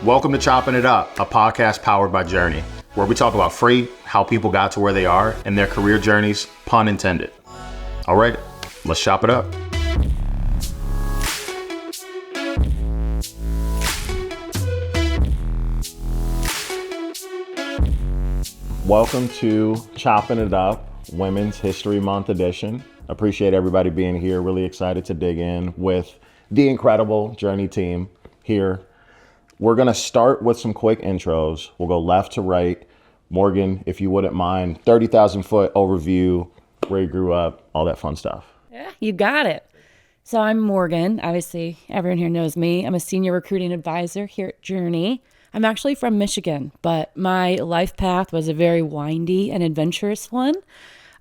Welcome to Chopping It Up, a podcast powered by Journey, where we talk about freight, how people got to where they are, and their career journeys, pun intended. All right, let's chop it up. Welcome to Chopping It Up, Women's History Month edition. Appreciate everybody being here. Really excited to dig in with the incredible Journey team here. We're going to start with some quick intros. We'll go left to right. Morgan, if you wouldn't mind, 30,000 foot overview, where you grew up, all that fun stuff. Yeah, you got it. So I'm Morgan. Obviously, everyone here knows me. I'm a senior recruiting advisor here at Journey. I'm actually from Michigan, but my life path was a very windy and adventurous one.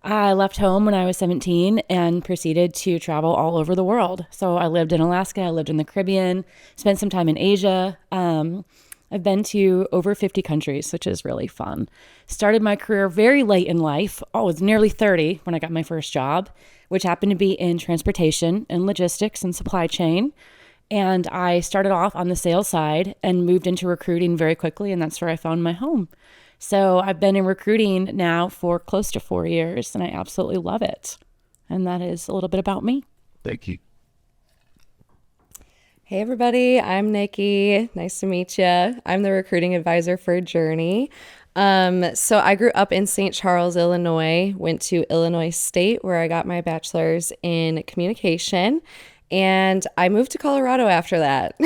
I left home when I was 17 and proceeded to travel all over the world. So I lived in Alaska, I lived in the Caribbean, spent some time in Asia. I've been to over 50 countries, which is really fun. Started my career very late in life. I was nearly 30 when I got my first job, which happened to be in transportation and logistics and supply chain. And I started off on the sales side and moved into recruiting very quickly, and that's where I found my home. So I've been in recruiting now for close to 4 years, and I absolutely love it. And that is a little bit about me. Thank you. Hey everybody, I'm Nicki. Nice to meet you. I'm the recruiting advisor for Journey. So I grew up in St. Charles, Illinois, went to Illinois State where I got my bachelor's in communication. And I moved to Colorado after that,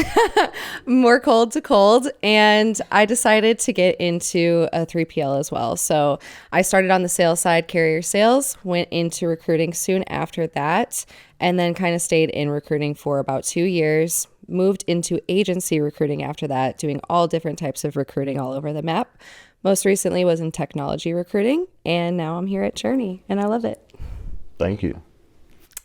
more cold to cold. And I decided to get into a 3PL as well. So I started on the sales side, carrier sales, went into recruiting soon after that, and then kind of stayed in recruiting for about 2 years, moved into agency recruiting after that, doing all different types of recruiting all over the map. Most recently was in technology recruiting, and now I'm here at Journey, and I love it. Thank you.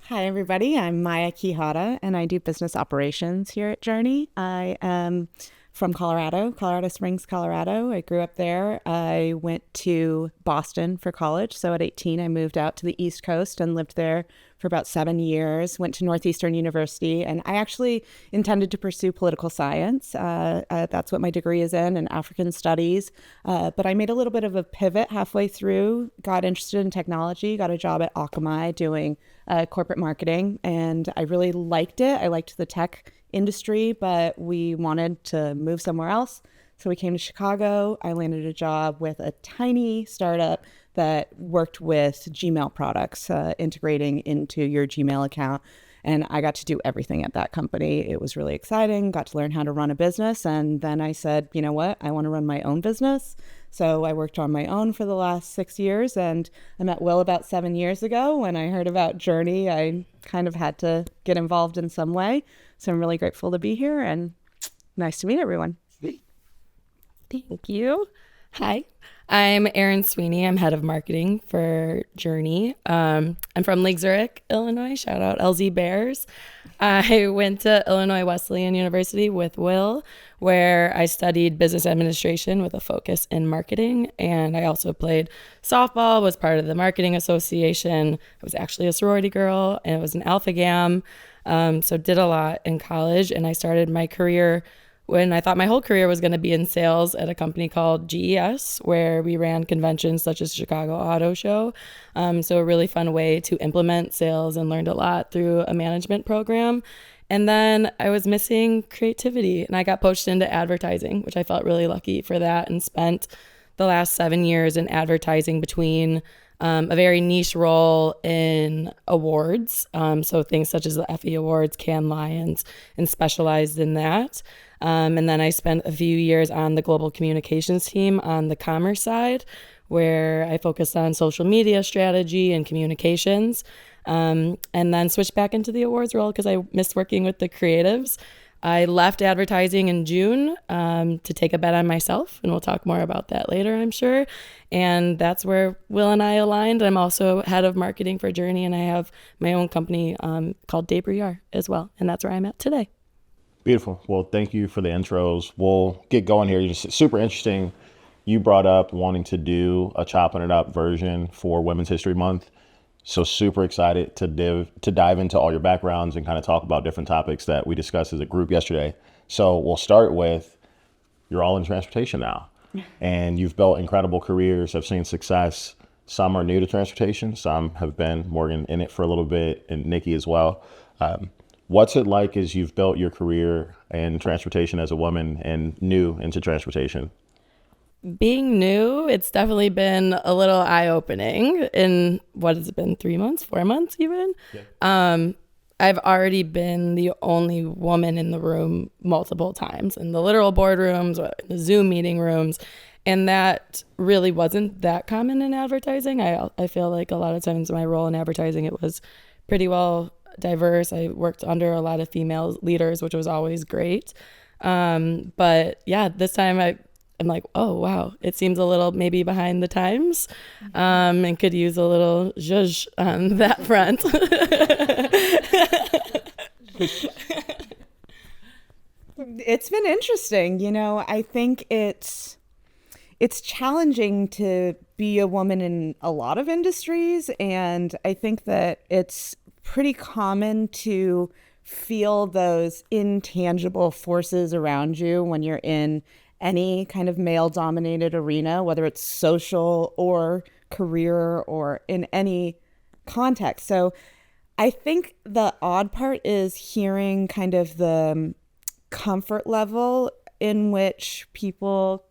Hi, everybody. I'm Maya Quijada, and I do business operations here at Journey. I am from Colorado Springs, Colorado. I grew up there. I went to Boston for college. So at 18, I moved out to the East Coast and lived there for about 7 years, went to Northeastern University, and I actually intended to pursue political science. That's what my degree is in African studies. But I made a little bit of a pivot halfway through, got interested in technology, got a job at Akamai doing corporate marketing, and I really liked it. I liked the tech industry, but we wanted to move somewhere else. So we came to Chicago. I landed a job with a tiny startup that worked with Gmail products, integrating into your Gmail account. And I got to do everything at that company. It was really exciting, got to learn how to run a business. And then I said, you know what, I want to run my own business. So I worked on my own for the last 6 years. And I met Will about 7 years ago. When I heard about Journey, I kind of had to get involved in some way. So I'm really grateful to be here and nice to meet everyone. Thank you. Hi, I'm Erin Sweeney. I'm head of marketing for Journey. I'm from Lake Zurich, Illinois. Shout out LZ Bears. I went to Illinois Wesleyan University with Will, where I studied business administration with a focus in marketing. And I also played softball, was part of the marketing association. I was actually a sorority girl, and it was an Alpha Gam. So did a lot in college, and I started my career when I thought my whole career was going to be in sales at a company called GES, where we ran conventions such as Chicago Auto Show. So a really fun way to implement sales, and learned a lot through a management program. And then I was missing creativity, and I got poached into advertising, which I felt really lucky for that, and spent the last 7 years in advertising between a very niche role in awards. So things such as the Effie Awards, Cannes Lions, and specialized in that. And then I spent a few years on the global communications team on the commerce side, where I focused on social media strategy and communications, and then switched back into the awards role because I missed working with the creatives. I left advertising in June to take a bet on myself, and we'll talk more about that later, I'm sure. And that's where Will and I aligned. I'm also head of marketing for Journey, and I have my own company called Debrouillard as well, and that's where I'm at today. Beautiful. Well, thank you for the intros. We'll get going here. It's super interesting. You brought up wanting to do a Chopping It Up version for Women's History Month. So super excited to dive into all your backgrounds and kind of talk about different topics that we discussed as a group yesterday. So we'll start with you're all in transportation now. And you've built incredible careers, have seen success. Some are new to transportation. Some have been, Morgan, in it for a little bit, and Nicki as well. What's it like as you've built your career in transportation as a woman and new into transportation? Being new, it's definitely been a little eye-opening in, what has it been, 3 months, 4 months even? Yeah. I've already been the only woman in the room multiple times, in the literal boardrooms, or in the Zoom meeting rooms, and that really wasn't that common in advertising. I feel like a lot of times my role in advertising, it was pretty well diverse. I worked under a lot of female leaders, which was always great. But yeah, this time I'm like, oh, wow, it seems a little maybe behind the times, and could use a little zhuzh on that front. It's been interesting. I think it's challenging to be a woman in a lot of industries. And I think that it's pretty common to feel those intangible forces around you when you're in any kind of male-dominated arena, whether it's social or career or in any context. So I think the odd part is hearing kind of the comfort level in which people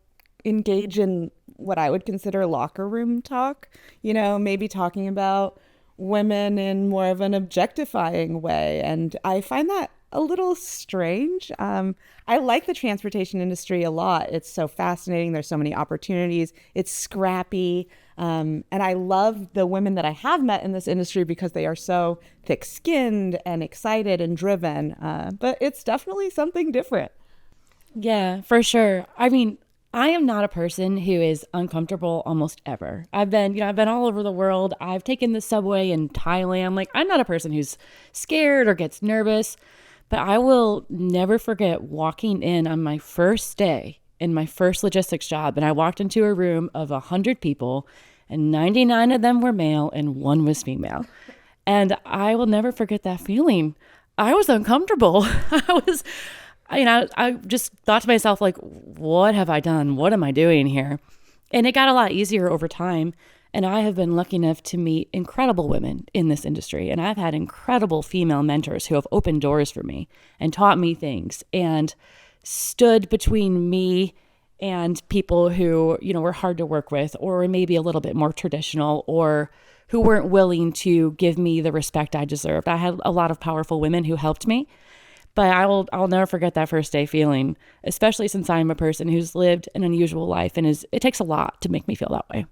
engage in what I would consider locker room talk, maybe talking about women in more of an objectifying way. And I find that a little strange. I like the transportation industry a lot. It's so fascinating. There's so many opportunities. It's scrappy. And I love the women that I have met in this industry because they are so thick-skinned and excited and driven. But it's definitely something different. Yeah, for sure. I mean, I am not a person who is uncomfortable almost ever. I've been all over the world. I've taken the subway in Thailand. Like, I'm not a person who's scared or gets nervous, but I will never forget walking in on my first day in my first logistics job. And I walked into a room of 100 people and 99 of them were male and 1 was female. And I will never forget that feeling. I was uncomfortable. I just thought to myself, like, what have I done? What am I doing here? And it got a lot easier over time. And I have been lucky enough to meet incredible women in this industry. And I've had incredible female mentors who have opened doors for me and taught me things and stood between me and people who, were hard to work with or maybe a little bit more traditional or who weren't willing to give me the respect I deserved. I had a lot of powerful women who helped me. But I'll never forget that first day feeling, especially since I'm a person who's lived an unusual life and it takes a lot to make me feel that way.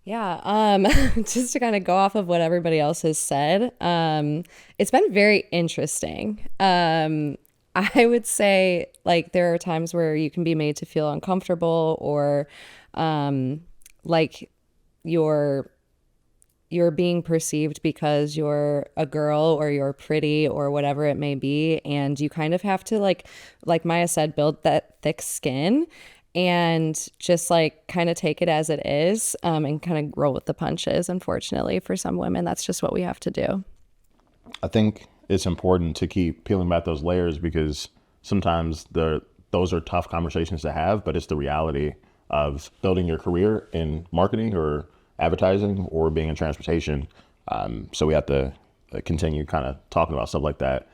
Yeah, just to kind of go off of what everybody else has said, it's been very interesting. I would say, like, there are times where you can be made to feel uncomfortable or like you're being perceived because you're a girl or you're pretty or whatever it may be. And you kind of have to, like Maya said, build that thick skin and just like kind of take it as it is, and kind of roll with the punches. Unfortunately, for some women, that's just what we have to do. I think it's important to keep peeling back those layers because sometimes those are tough conversations to have, but it's the reality of building your career in marketing or advertising or being in transportation. So we have to continue kind of talking about stuff like that.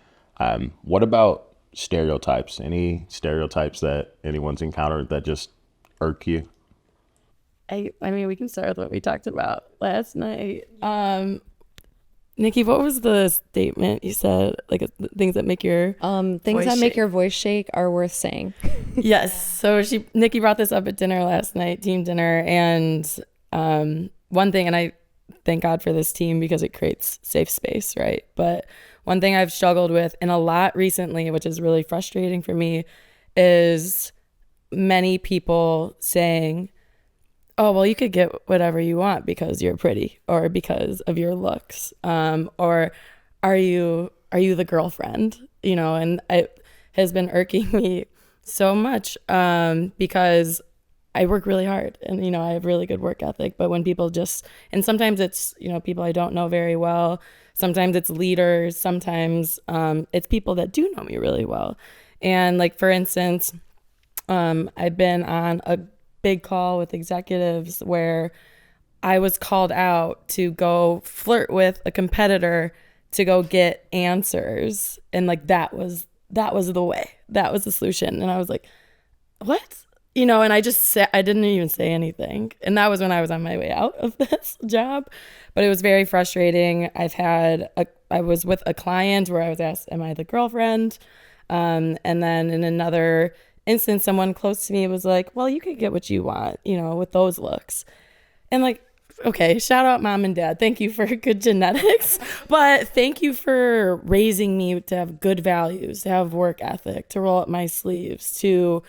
What about stereotypes? Any stereotypes that anyone's encountered that just irk you? I mean, we can start with what we talked about last night. Nicki, what was the statement you said? Like, things that make your things that make your voice shake are worth saying. Yes. So Nicki brought this up at dinner last night, team dinner, and one thing, and I thank God for this team because it creates safe space, right? But one thing I've struggled with and a lot recently, which is really frustrating for me, is many people saying, oh, well, you could get whatever you want because you're pretty or because of your looks. Or are you the girlfriend? And it has been irking me so much because I work really hard and, I have really good work ethic. But when people and sometimes it's, people I don't know very well. Sometimes it's leaders. Sometimes it's people that do know me really well. And like, for instance, I've been on a big call with executives where I was called out to go flirt with a competitor to go get answers. And like, that was the way, that was the solution. And I was like, what? You know, and I didn't even say anything. And that was when I was on my way out of this job. But it was very frustrating. I was with a client where I was asked, am I the girlfriend? And then in another instance, someone close to me was like, well, you could get what you want, you know, with those looks. And like, okay, shout out mom and dad. Thank you for good genetics, but thank you for raising me to have good values, to have work ethic, to roll up my sleeves, to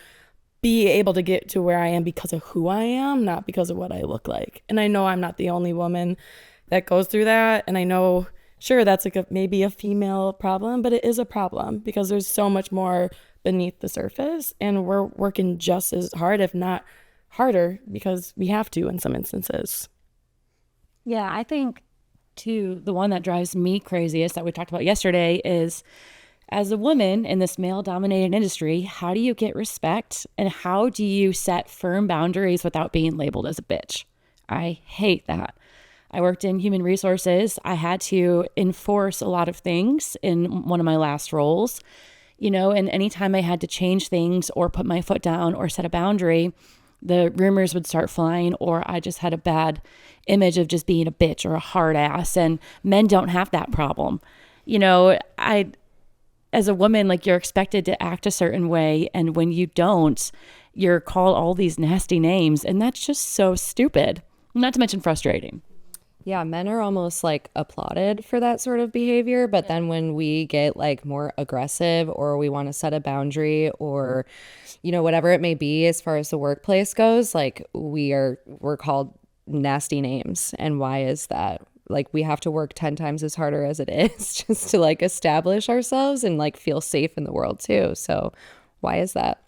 be able to get to where I am because of who I am, not because of what I look like. And I know I'm not the only woman that goes through that. And I know, sure, that's like maybe a female problem, but it is a problem because there's so much more beneath the surface. And we're working just as hard, if not harder, because we have to in some instances. Yeah, I think too, the one that drives me craziest that we talked about yesterday is, as a woman in this male-dominated industry, how do you get respect and how do you set firm boundaries without being labeled as a bitch? I hate that. I worked in human resources. I had to enforce a lot of things in one of my last roles, you know, and anytime I had to change things or put my foot down or set a boundary, the rumors would start flying, or I just had a bad image of just being a bitch or a hard ass. And men don't have that problem. You know, as a woman, like, you're expected to act a certain way. And when you don't, you're called all these nasty names. And that's just so stupid, not to mention frustrating. Yeah, men are almost like applauded for that sort of behavior. But then when we get like more aggressive or we want to set a boundary or, you know, whatever it may be as far as the workplace goes, like we're called nasty names. And why is that? Like, we have to work 10 times as harder as it is just to like establish ourselves and like feel safe in the world too. So why is that?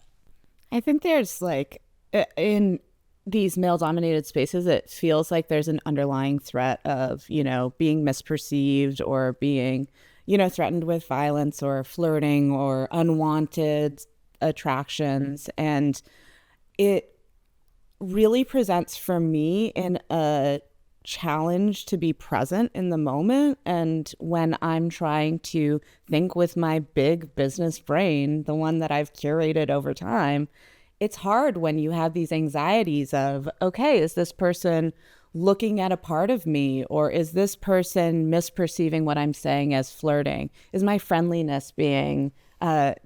I think there's like, in these male dominated spaces, it feels like there's an underlying threat of, you know, being misperceived or being, you know, threatened with violence or flirting or unwanted attractions. And it really presents for me in a challenge to be present in the moment. And when I'm trying to think with my big business brain, the one that I've curated over time, it's hard when you have these anxieties of, okay, is this person looking at a part of me, or is this person misperceiving what I'm saying as flirting? Is my friendliness being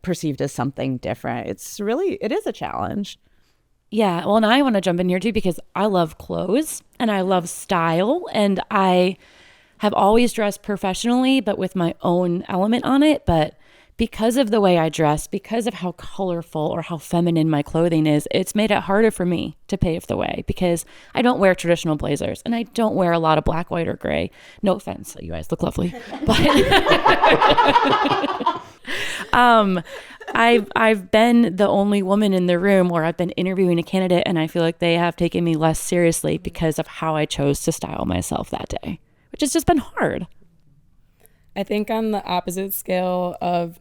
perceived as something different? It is a challenge. Yeah, well, and I want to jump in here too because I love clothes and I love style, and I have always dressed professionally, but with my own element on it. But because of the way I dress, because of how colorful or how feminine my clothing is, it's made it harder for me to pave the way because I don't wear traditional blazers and I don't wear a lot of black, white, or gray. No offense, you guys look lovely, but I've been the only woman in the room where I've been interviewing a candidate and I feel like they have taken me less seriously because of how I chose to style myself that day, which has just been hard. I think on the opposite scale of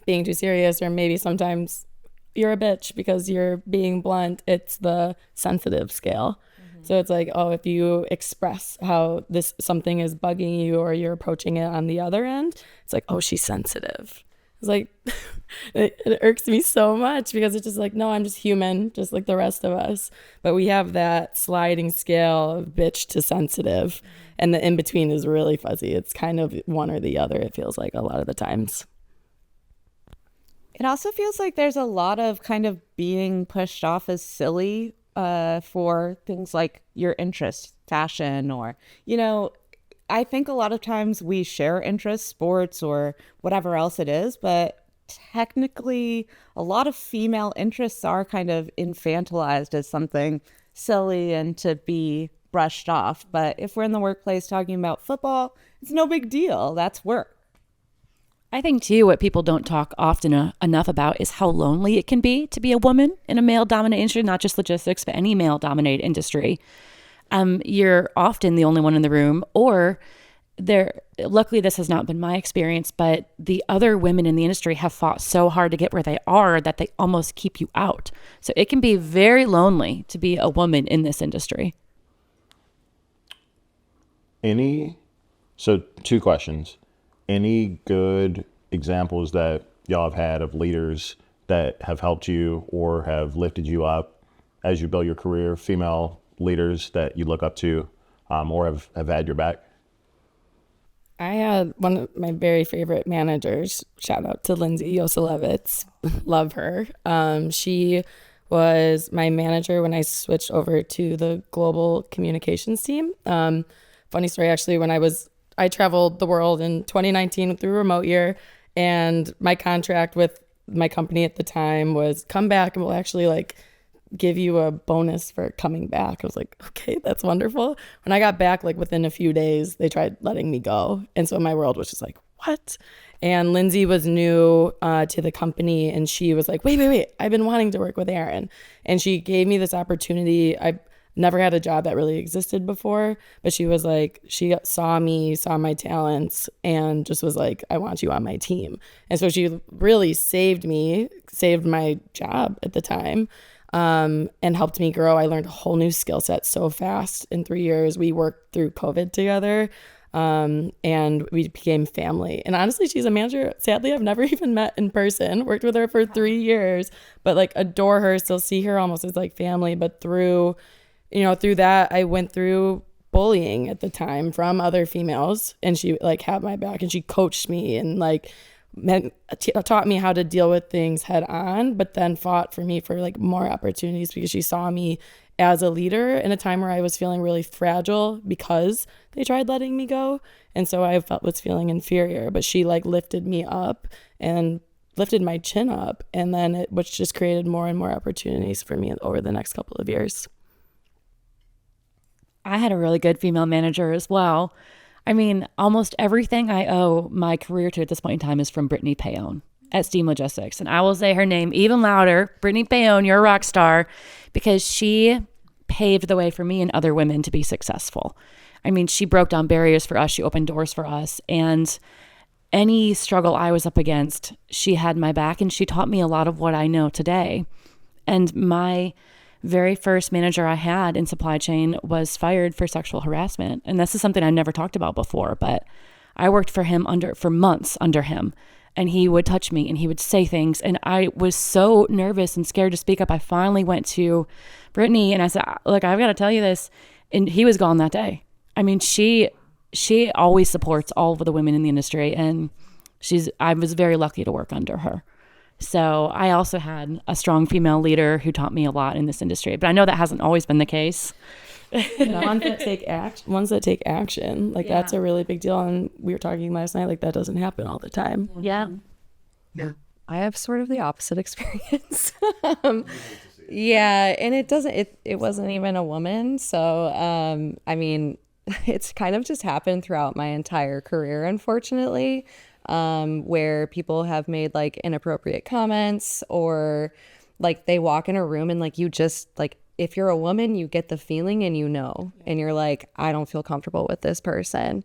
being too serious, or maybe sometimes you're a bitch because you're being blunt, it's the sensitive scale. Mm-hmm. So it's like, oh, if you express how something is bugging you or you're approaching it on the other end, it's like, oh, she's sensitive. It's like, it irks me so much because it's just like, no, I'm just human, just like the rest of us. But we have that sliding scale of bitch to sensitive. Mm-hmm. And the in-between is really fuzzy. It's kind of one or the other, it feels like a lot of the times. It also feels like there's a lot of kind of being pushed off as silly for things like your interest, fashion, or, you know, I think a lot of times we share interests, sports, or whatever else it is, but technically a lot of female interests are kind of infantilized as something silly and to be brushed off. But if we're in the workplace talking about football, it's no big deal. That's work. I think too, what people don't talk often enough about is how lonely it can be to be a woman in a male-dominated industry, not just logistics, but any male-dominated industry. You're often the only one in the room, or luckily this has not been my experience, but the other women in the industry have fought so hard to get where they are that they almost keep you out. So it can be very lonely to be a woman in this industry. So 2 questions. Any good examples that y'all have had of leaders that have helped you or have lifted you up as you build your career, female leaders that you look up to, or have had your back? I had one of my very favorite managers. Shout out to Lindsay Yoselevitz. Love her. She was my manager when I switched over to the global communications team. Funny story, actually, when I traveled the world in 2019 through remote year, and my contract with my company at the time was come back and we'll actually like give you a bonus for coming back. I was like, okay, that's wonderful. When I got back, like within a few days, they tried letting me go. And so my world was just like, what? And Lindsay was new to the company, and she was like, wait, I've been wanting to work with Erin. And she gave me this opportunity. I never had a job that really existed before, but she was like, she saw me, saw my talents, and just was like, I want you on my team. And so she really saved my job at the time, and helped me grow. I learned a whole new skill set so fast in 3 years. We worked through COVID together, and we became family. And honestly, she's a manager. Sadly, I've never even met in person, worked with her for 3 years, but like adore her, still see her almost as like family. But through that, I went through bullying at the time from other females, and she like had my back, and she coached me and like taught me how to deal with things head on, but then fought for me for like more opportunities because she saw me as a leader in a time where I was feeling really fragile because they tried letting me go. And so I was feeling inferior, but she like lifted me up and lifted my chin up, and then which just created more and more opportunities for me over the next couple of years. I had a really good female manager as well. I mean, almost everything I owe my career to at this point in time is from Brittany Payon at Steam Logistics. And I will say her name even louder. Brittany Payon, you're a rock star, because she paved the way for me and other women to be successful. I mean, she broke down barriers for us. She opened doors for us. And any struggle I was up against, she had my back, and she taught me a lot of what I know today. And my very first manager I had in supply chain was fired for sexual harassment. And this is something I never talked about before, but I worked for him for months under him, and he would touch me and he would say things. And I was so nervous and scared to speak up. I finally went to Brittany and I said, look, I've got to tell you this. And he was gone that day. I mean, she always supports all of the women in the industry, and I was very lucky to work under her. So I also had a strong female leader who taught me a lot in this industry, but I know that hasn't always been the case. Ones that take action, like that's a really big deal. And we were talking last night, like that doesn't happen all the time. Yeah. I have sort of the opposite experience. Yeah, and it wasn't even a woman. So, I mean, it's kind of just happened throughout my entire career, unfortunately, where people have made like inappropriate comments, or like they walk in a room and like you just like, if you're a woman, you get the feeling and and you're like, I don't feel comfortable with this person.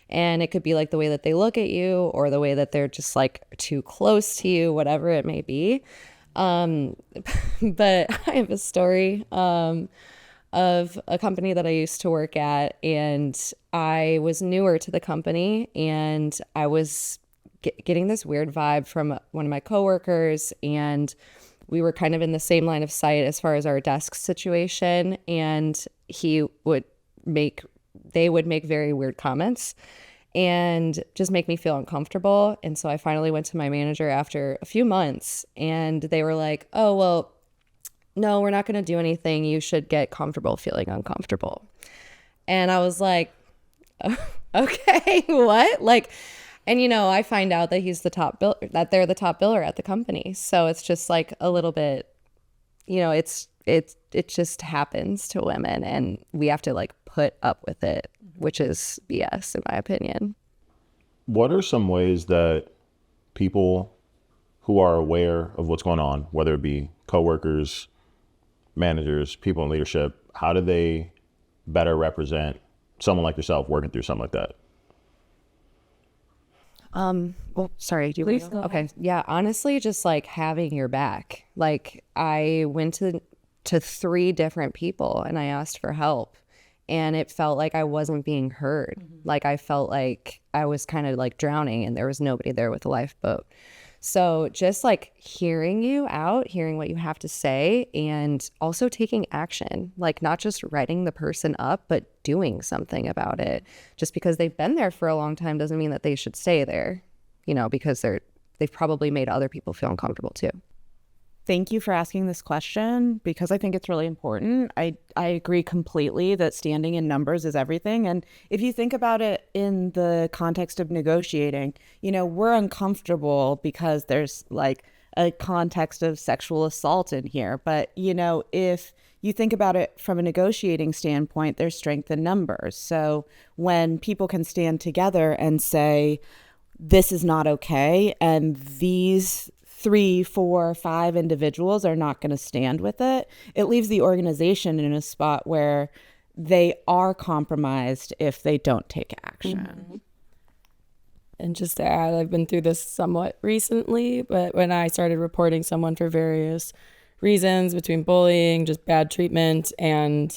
And it could be like the way that they look at you, or the way that they're just like too close to you, whatever it may be. But I have a story of a company that I used to work at, and I was newer to the company, and I was getting this weird vibe from one of my coworkers, and we were kind of in the same line of sight as far as our desk situation, and they would make very weird comments and just make me feel uncomfortable. And so I finally went to my manager after a few months, and they were like, oh, well, no, we're not going to do anything. You should get comfortable feeling uncomfortable. And I was like, oh, okay, what? Like, and I find out that that they're the top biller at the company. So it's just like a little bit, it just happens to women, and we have to like put up with it, which is BS in my opinion. What are some ways that people who are aware of what's going on, whether it be coworkers, managers, people in leadership, how do they better represent someone like yourself working through something like that? Well, sorry. Do you Please want go. Okay. Yeah. Honestly, just like having your back. Like I went to 3 different people and I asked for help, and it felt like I wasn't being heard. Like I felt like I was kind of like drowning and there was nobody there with a lifeboat. So just like hearing you out, hearing what you have to say, and also taking action, like not just writing the person up, but doing something about it. Just because they've been there for a long time doesn't mean that they should stay there, because they've probably made other people feel uncomfortable too. Thank you for asking this question, because I think it's really important. I agree completely that standing in numbers is everything. And if you think about it in the context of negotiating, we're uncomfortable because there's like a context of sexual assault in here. But, if you think about it from a negotiating standpoint, there's strength in numbers. So when people can stand together and say, this is not okay, and these 3, 4, 5 individuals are not going to stand with it, it leaves the organization in a spot where they are compromised if they don't take action. And just to add, I've been through this somewhat recently, but when I started reporting someone for various reasons, between bullying, just bad treatment, and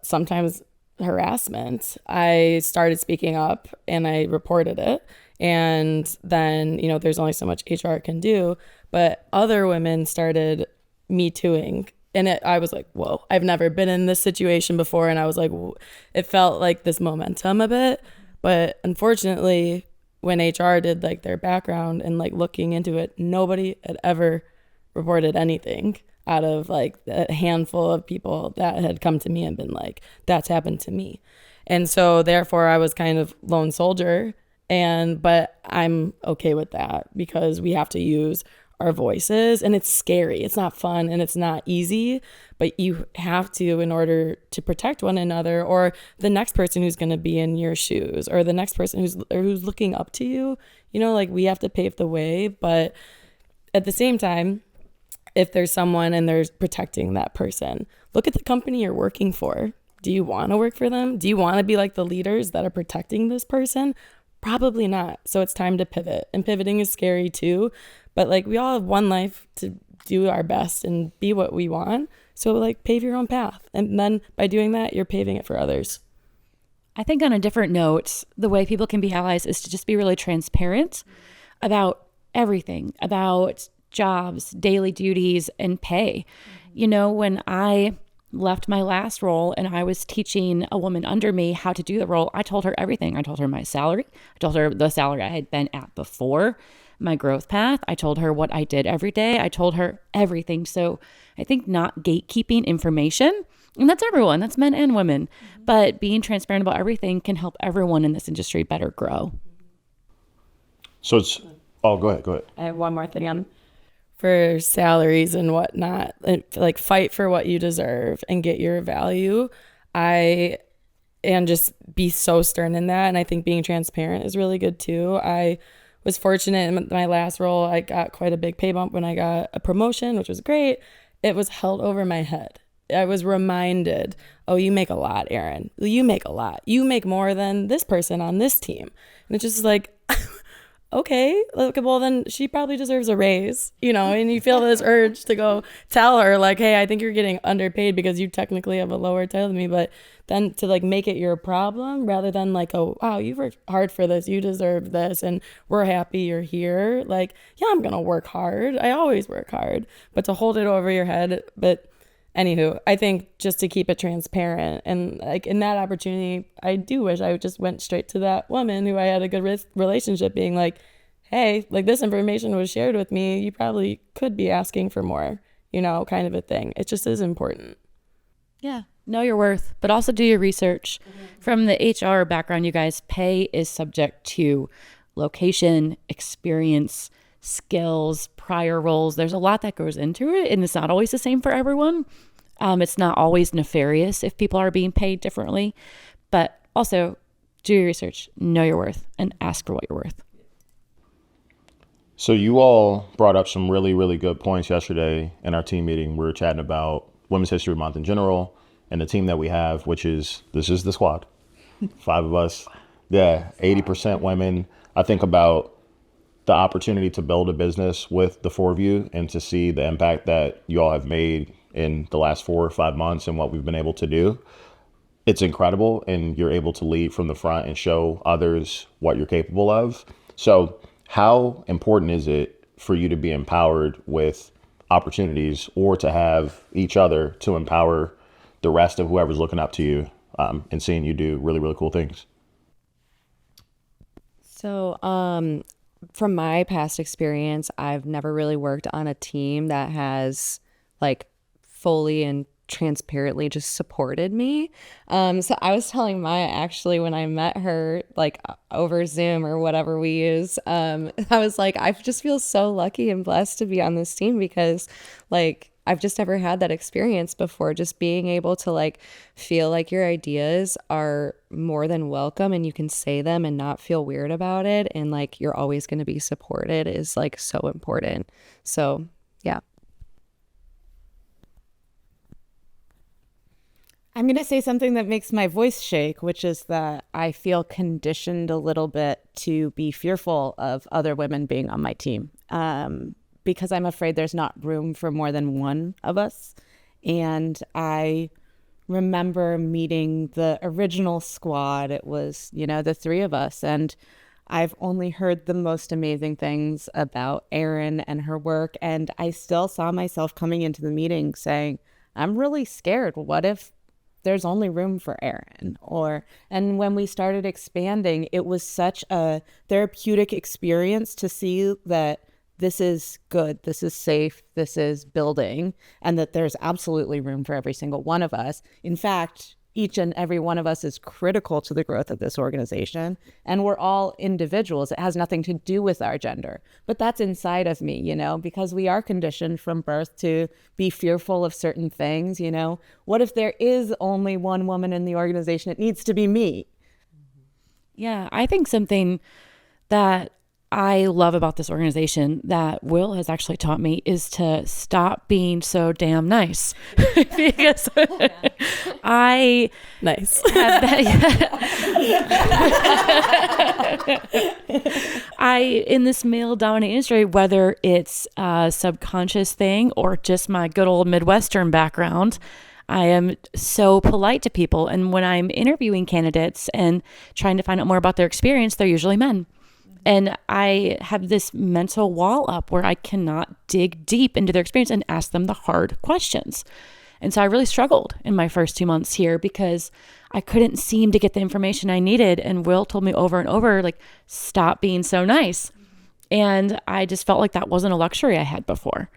sometimes harassment, I started speaking up and I reported it. And then, there's only so much HR can do, but other women started Me Tooing. And I was like, whoa, I've never been in this situation before. And I was like, it felt like this momentum a bit. But unfortunately, when HR did like their background and like looking into it, nobody had ever reported anything out of like a handful of people that had come to me and been like, that's happened to me. And so therefore I was kind of lone soldier. But I'm okay with that because we have to use our voices, and it's scary. It's not fun and it's not easy, but you have to in order to protect one another or the next person who's going to be in your shoes or the next person who's looking up to you. Like we have to pave the way, but at the same time, if there's someone and they're protecting that person, look at the company you're working for. Do you want to work for them? Do you want to be like the leaders that are protecting this person? Probably not. So it's time to pivot. And pivoting is scary too. But like we all have one life to do our best and be what we want. So like pave your own path. And then by doing that, you're paving it for others. I think on a different note, the way people can be allies is to just be really transparent about everything, about jobs, daily duties, and pay. When I left my last role and I was teaching a woman under me how to do the role, I told her everything. I told her my salary. I told her the salary I had been at before, my growth path. I told her what I did every day. I told her everything. So I think not gatekeeping information, and that's everyone, that's men and women, but being transparent about everything can help everyone in this industry better grow. So go ahead. I have one more thing on for salaries and whatnot, like fight for what you deserve and get your value. And just be so stern in that. And I think being transparent is really good too. I was fortunate in my last role. I got quite a big pay bump when I got a promotion, which was great. It was held over my head. I was reminded, oh, you make a lot, Erin. You make a lot. You make more than this person on this team. And it's just like, okay, well then she probably deserves a raise, and you feel this urge to go tell her like, hey, I think you're getting underpaid because you technically have a lower title than me, but then to like make it your problem rather than like, oh, wow, you've worked hard for this, you deserve this, and we're happy you're here. Like, yeah, I'm going to work hard. I always work hard, but to hold it over your head. But anywho, I think just to keep it transparent and like in that opportunity, I do wish I just went straight to that woman who I had a good relationship being like, hey, like this information was shared with me. You probably could be asking for more, kind of a thing. It just is important. Yeah. Know your worth, but also do your research. From the HR background, you guys, pay is subject to location, experience, skills, prior roles. There's a lot that goes into it, and it's not always the same for everyone. It's not always nefarious if people are being paid differently, but also do your research, know your worth, and ask for what you're worth. So you all brought up some really, really good points yesterday in our team meeting. We were chatting about Women's History Month in general and the team that we have, this is the squad. 5 of us. Yeah, 80% women. I think about the opportunity to build a business with the four of you and to see the impact that you all have made in the last 4 or 5 months and what we've been able to do. It's incredible, and you're able to lead from the front and show others what you're capable of. So how important is it for you to be empowered with opportunities, or to have each other to empower the rest of whoever's looking up to you, and seeing you do really, really cool things? So, from my past experience, I've never really worked on a team that has like fully and transparently just supported me. So I was telling Maya actually when I met her, like over Zoom or whatever we use, I was like, I just feel so lucky and blessed to be on this team, because like I've just never had that experience before, just being able to like feel like your ideas are more than welcome and you can say them and not feel weird about it, and like you're always going to be supported is like so important. So yeah. I'm going to say something that makes my voice shake, which is that I feel conditioned a little bit to be fearful of other women being on my team, because I'm afraid there's not room for more than one of us. And I remember meeting the original squad. It was, the three of us. And I've only heard the most amazing things about Erin and her work. And I still saw myself coming into the meeting saying, I'm really scared. What if there's only room for Erin? And when we started expanding, it was such a therapeutic experience to see that this is good, this is safe, this is building, and that there's absolutely room for every single one of us. In fact, each and every one of us is critical to the growth of this organization, and we're all individuals. It has nothing to do with our gender, but that's inside of me, because we are conditioned from birth to be fearful of certain things. What if there is only one woman in the organization? It needs to be me. Yeah, I think something that I love about this organization that Will has actually taught me is to stop being so damn nice. Because I Nice. have in this male dominated industry, whether it's a subconscious thing or just my good old Midwestern background, I am so polite to people. And when I'm interviewing candidates and trying to find out more about their experience, they're usually men. And I have this mental wall up where I cannot dig deep into their experience and ask them the hard questions. And so I really struggled in my first 2 months here because I couldn't seem to get the information I needed. And Will told me over and over, like, stop being so nice. And I just felt like that wasn't a luxury I had before.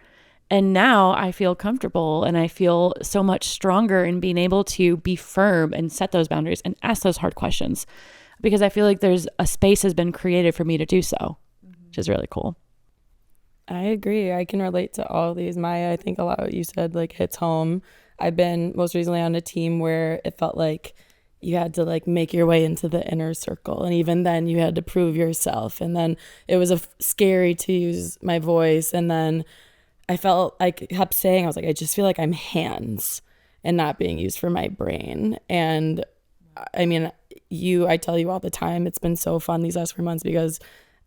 And now I feel comfortable and I feel so much stronger in being able to be firm and set those boundaries and ask those hard questions, because I feel like there's a space has been created for me to do so, which is really cool. I agree. I can relate to all of these. Maya, I think a lot of what you said like hits home. I've been most recently on a team where it felt like you had to like make your way into the inner circle. And even then you had to prove yourself. And then it was scary to use my voice. And then I kept saying, I was like, I just feel like I'm hands and not being used for my brain. And I mean, I tell you all the time, it's been so fun these last 4 months because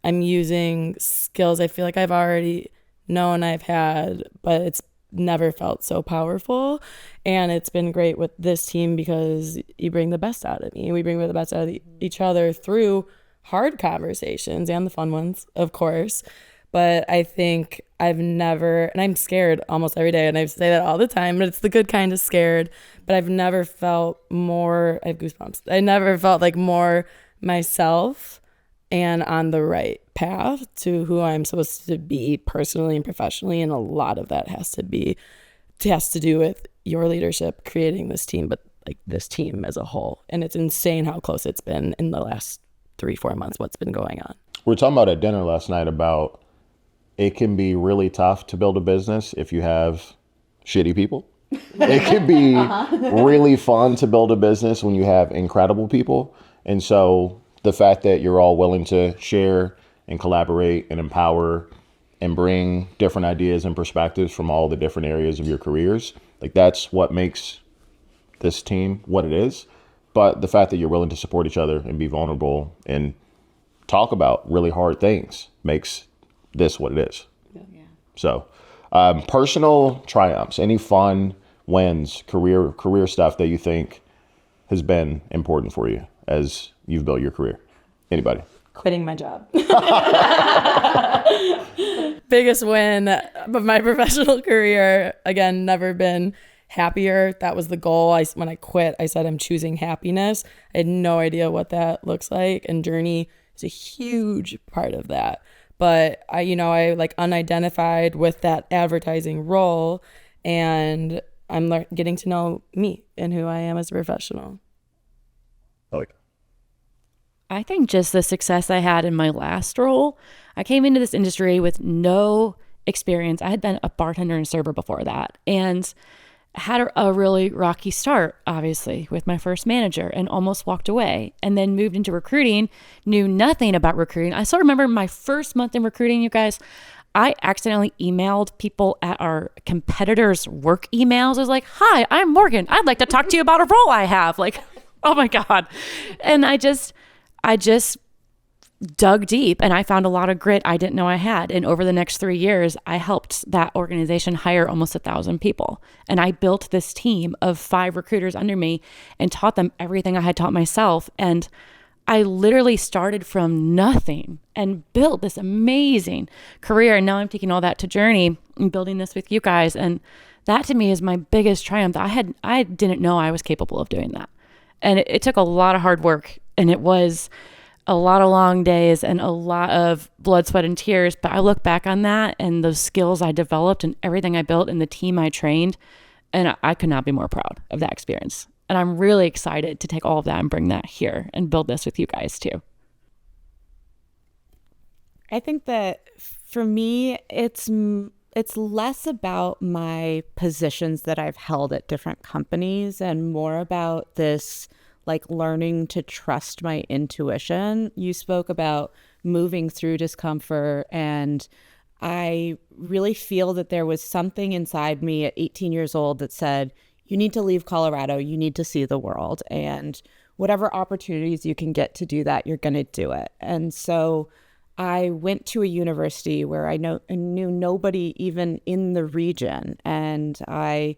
I'm using skills I feel like I've already known I've had, but it's never felt so powerful. And it's been great with this team because you bring the best out of me. We bring the best out of each other through hard conversations and the fun ones, of course. But I think and I'm scared almost every day, and I say that all the time, but it's the good kind of scared. But I've never felt more, I have goosebumps. I never felt like more myself and on the right path to who I'm supposed to be personally and professionally. And a lot of that has to do with your leadership, creating this team, but like this team as a whole. And it's insane how close it's been in the last 3-4 months, what's been going on. We were talking about at dinner last night about it can be really tough to build a business if you have shitty people. It can be really fun to build a business when you have incredible people. And so the fact that you're all willing to share and collaborate and empower and bring different ideas and perspectives from all the different areas of your careers, like that's what makes this team what it is. But the fact that you're willing to support each other and be vulnerable and talk about really hard things makes this what it is. So personal triumphs, any fun wins, career stuff that you think has been important for you as you've built your career? Anybody? Quitting my job. Biggest win of my professional career. Again, never been happier. That was the goal. When I quit, I said I'm choosing happiness. I had no idea what that looks like, and Journey is a huge part of that. But I like unidentified with that advertising role, and I'm getting to know me and who I am as a professional. I think just the success I had in my last role. I came into this industry with no experience. I had been a bartender and server before that, and had a really rocky start, obviously, with my first manager, and almost walked away, and then moved into recruiting, knew nothing about recruiting. I still remember my first month in recruiting, you guys, I accidentally emailed people at our competitors' work emails. I was like, hi, I'm Morgan. I'd like to talk to you about a role I have. Like, oh my God. And I just dug deep, and I found a lot of grit I didn't know I had. And over the next 3 years, I helped that organization hire almost 1,000 people. And I built this team of 5 recruiters under me and taught them everything I had taught myself. And I literally started from nothing and built this amazing career. And now I'm taking all that to Journey and building this with you guys. And that to me is my biggest triumph. I didn't know I was capable of doing that. And it took a lot of hard work, and it was a lot of long days and a lot of blood, sweat, and tears. But I look back on that and those skills I developed and everything I built and the team I trained, and I could not be more proud of that experience. And I'm really excited to take all of that and bring that here and build this with you guys too. I think that for me, it's less about my positions that I've held at different companies and more about this like learning to trust my intuition. You spoke about moving through discomfort, and I really feel that there was something inside me at 18 years old that said, you need to leave Colorado, you need to see the world, and whatever opportunities you can get to do that, you're going to do it. And so I went to a university where I knew nobody even in the region, and I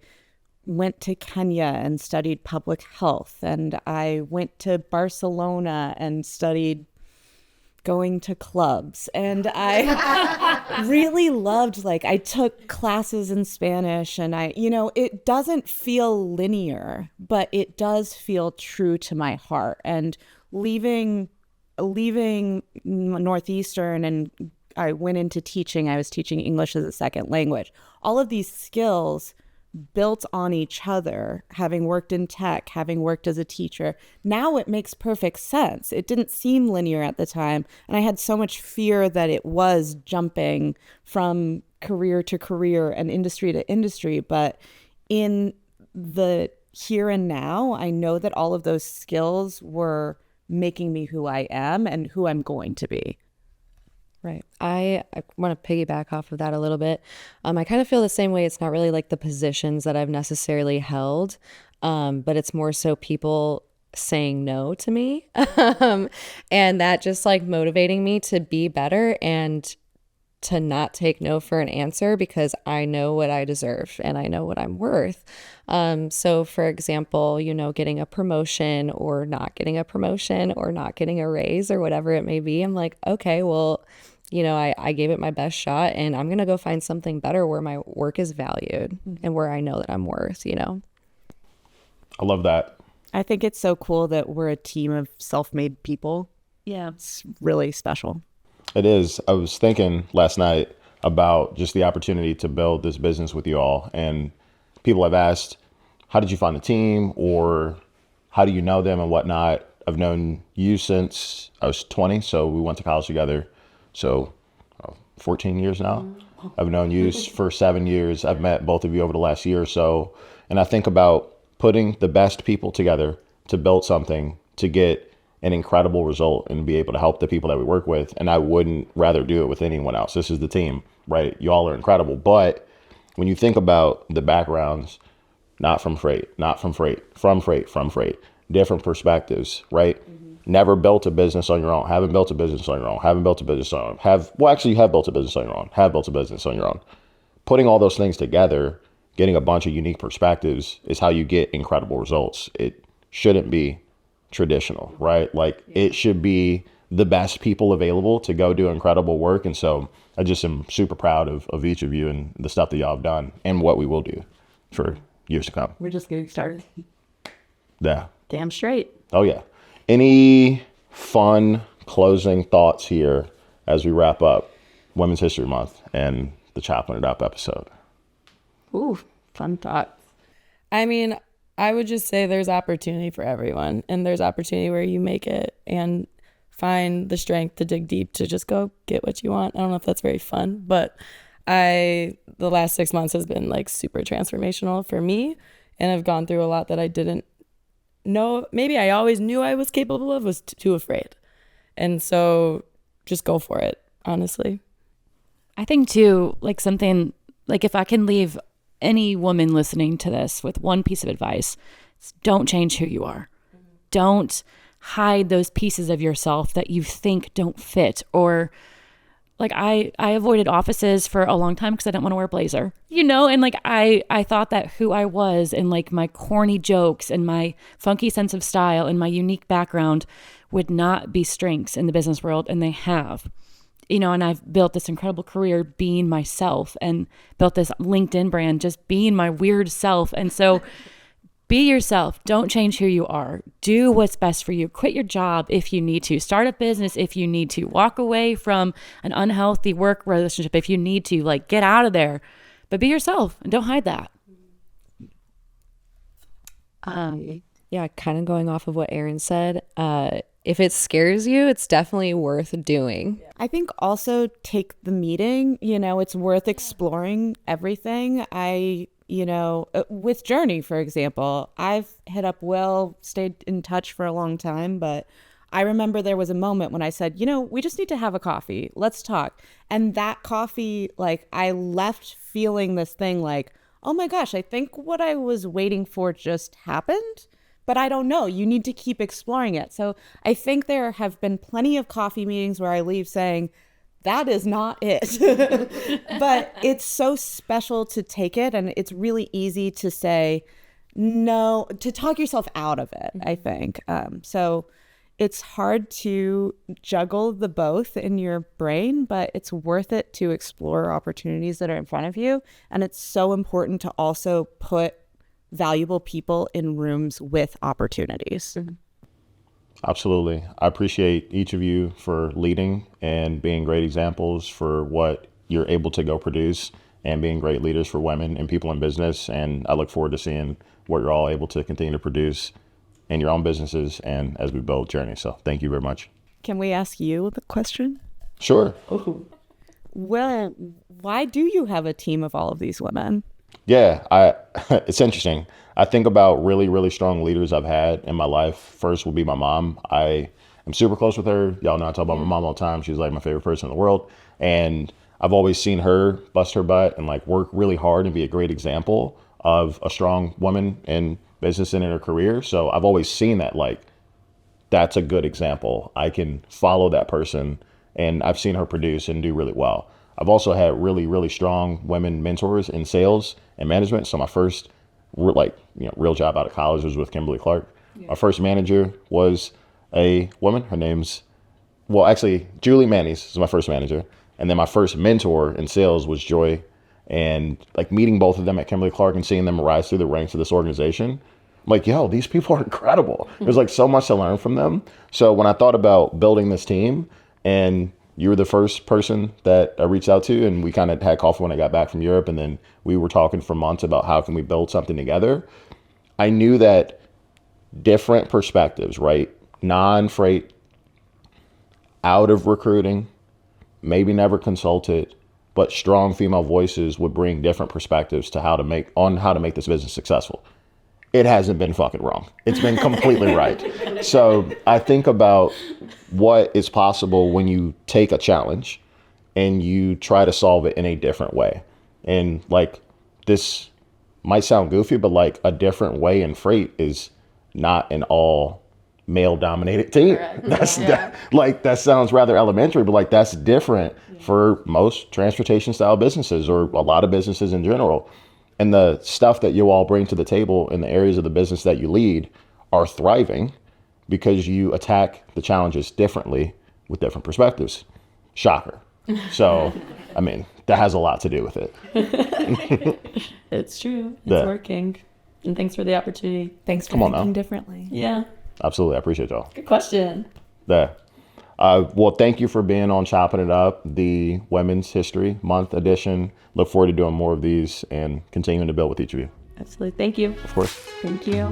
went to Kenya and studied public health, and I went to Barcelona and studied going to clubs, and I really loved, like, I took classes in Spanish, and it doesn't feel linear, but it does feel true to my heart. And leaving Northeastern, and I went into teaching. I was teaching English as a second language. All of these skills built on each other, having worked in tech, having worked as a teacher. Now it makes perfect sense. It didn't seem linear at the time. And I had so much fear that it was jumping from career to career and industry to industry. But in the here and now, I know that all of those skills were making me who I am and who I'm going to be. Right. I want to piggyback off of that a little bit. I kind of feel the same way. It's not really like the positions that I've necessarily held, but it's more so people saying no to me. And that just like motivating me to be better and to not take no for an answer, because I know what I deserve and I know what I'm worth. So for example, getting a promotion or not getting a promotion or not getting a raise or whatever it may be, I'm like, okay, well, I gave it my best shot, and I'm going to go find something better where my work is valued and where I know that I'm worth, I love that. I think it's so cool that we're a team of self-made people. Yeah. It's really special. It is. I was thinking last night about just the opportunity to build this business with you all. And people have asked, how did you find the team, or how do you know them and whatnot? I've known you since I was 20. So we went to college together. So 14 years now. I've known you for 7 years. I've met both of you over the last year or so. And I think about putting the best people together to build something to get an incredible result and be able to help the people that we work with. And I wouldn't rather do it with anyone else. This is the team, right? You all are incredible. But when you think about the backgrounds, not from freight, different perspectives, right? never built a business on your own, haven't built a business on your own, haven't built a business on your own, you have built a business on your own, have built a business on your own. Putting all those things together, getting a bunch of unique perspectives is how you get incredible results. It shouldn't be traditional, right? Like it should be the best people available to go do incredible work. And so I just am super proud of each of you and the stuff that y'all have done and what we will do for years to come. We're just getting started. Yeah. Damn straight. Oh yeah. Any fun closing thoughts here as we wrap up Women's History Month and the Chopping It Up episode? Ooh, fun thoughts. I mean, I would just say there's opportunity for everyone, and there's opportunity where you make it and find the strength to dig deep to just go get what you want. I don't know if that's very fun, but the last 6 months has been like super transformational for me, and I've gone through a lot that I didn't know. Maybe I always knew I was capable of, was too afraid. And so just go for it, honestly. I think too, like something, like if I can leave any woman listening to this with one piece of advice, it's don't change who you are. Don't hide those pieces of yourself that you think don't fit. Or like I avoided offices for a long time because I didn't want to wear a blazer, and like I thought that who I was and like my corny jokes and my funky sense of style and my unique background would not be strengths in the business world, and they have. And I've built this incredible career being myself and built this LinkedIn brand just being my weird self. And so be yourself. Don't change who you are. Do what's best for you. Quit your job if you need to. Start a business if you need to. Walk away from an unhealthy work relationship if you need to. Like, get out of there. But be yourself and don't hide that. Yeah, kind of going off of what Erin said. If it scares you, it's definitely worth doing. I think also take the meeting. It's worth exploring everything. With Journey, for example, I've hit up Will, stayed in touch for a long time, but I remember there was a moment when I said, we just need to have a coffee. Let's talk. And that coffee, like, I left feeling this thing like, oh my gosh, I think what I was waiting for just happened. But I don't know. You need to keep exploring it. So I think there have been plenty of coffee meetings where I leave saying, that is not it. But it's so special to take it. And it's really easy to say no, to talk yourself out of it, I think. So it's hard to juggle the both in your brain, but it's worth it to explore opportunities that are in front of you. And it's so important to also put valuable people in rooms with opportunities. Absolutely. I appreciate each of you for leading and being great examples for what you're able to go produce and being great leaders for women and people in business. And I look forward to seeing what you're all able to continue to produce in your own businesses and as we build Journey. So thank you very much. Can we ask you the question? Sure. Well, why do you have a team of all of these women? Yeah, it's interesting. I think about really, really strong leaders I've had in my life. First will be my mom. I am super close with her. Y'all know I talk about my mom all the time. She's like my favorite person in the world. And I've always seen her bust her butt and like work really hard and be a great example of a strong woman in business and in her career. So I've always seen that, like, that's a good example. I can follow that person, and I've seen her produce and do really well. I've also had really, really strong women mentors in sales and management. So my first real job out of college was with Kimberly Clark. Yeah. My first manager was a woman. Her name's, Julie Mannies is my first manager. And then my first mentor in sales was Joy. And like meeting both of them at Kimberly Clark and seeing them rise through the ranks of this organization, I'm like, yo, these people are incredible. There's like so much to learn from them. So when I thought about building this team, and you were the first person that I reached out to, and we kind of had coffee when I got back from Europe, and then we were talking for months about how can we build something together. I knew that different perspectives, right? Non-freight, out of recruiting, maybe never consulted, but strong female voices would bring different perspectives to how to make this business successful. It hasn't been fucking wrong. It's been completely right. So I think about what is possible when you take a challenge and you try to solve it in a different way. And like, this might sound goofy, but like a different way in freight is not an all male dominated team. That sounds rather elementary, but like that's different for most transportation style businesses or a lot of businesses in general. And the stuff that you all bring to the table in the areas of the business that you lead are thriving because you attack the challenges differently with different perspectives. Shocker. So, I mean, that has a lot to do with it. It's true. It's Yeah. working. And thanks for the opportunity. Thanks for Come on thinking now. differently. Yeah. Absolutely. I appreciate y'all. Good question. Yeah. Well, thank you for being on Chopping It Up, the Women's History Month edition. Look forward to doing more of these and continuing to build with each of you. Absolutely. Thank you. Of course. Thank you.